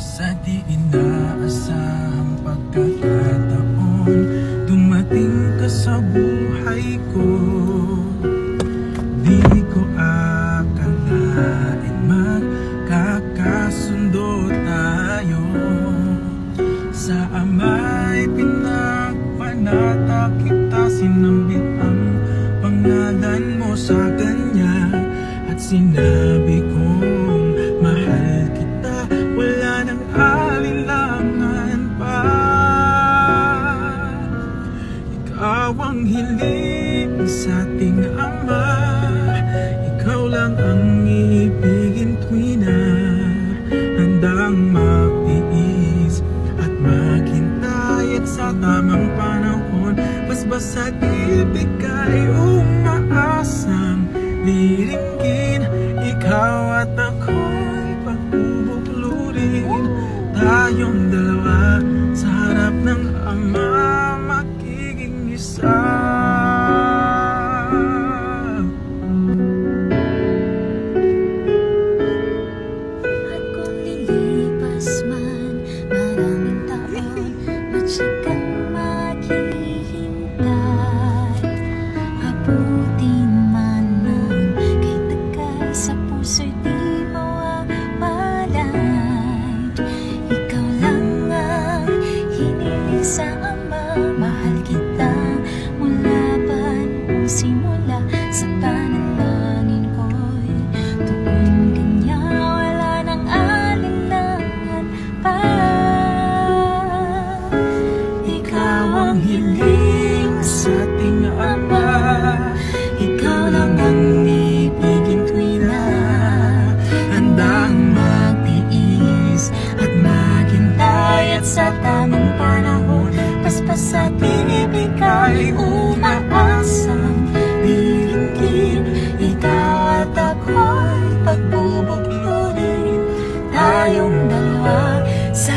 Sa di inaasahang pagkakataon, dumating ka sa buhay ko. Di ko akalain magkakasundo tayo. Sa ama'y pinagpanata kita, sinambit ang pangalan mo sa kanya. At sinabi kong mahal kita, wala nang alinlangan pa. Ikaw ang hiling sa ating Ama, ikaw lang ang ibigin tuwi na handang magtiis at maghintay. At sa tamang panahon, basbasa't ibig kay umaasang liringgin. Ikaw at ako'y pagbubuklurin, tayong dalawa sa harap ng Ama, magiging isa. At kung lilipas man maraming taon, matyagang maghihintay. Abutin man ng kay tagal, sa puso'y di mawawalan. Ikaw lang ang hiniling sa Ama, mahal kita mula pa noong simula. Sa panalangin ko'y tugon kanya, wala nang alinlangan pa. Ikaw ang hiling sa ating Ama, ikaw lang ang ibigin tuwi na handang magtiis at maghintay. At sa tamang panahon, paspas at ibig kay umaasang liringgin. Ikaw at ako'y pagbubuklurin, tayong dalawa sa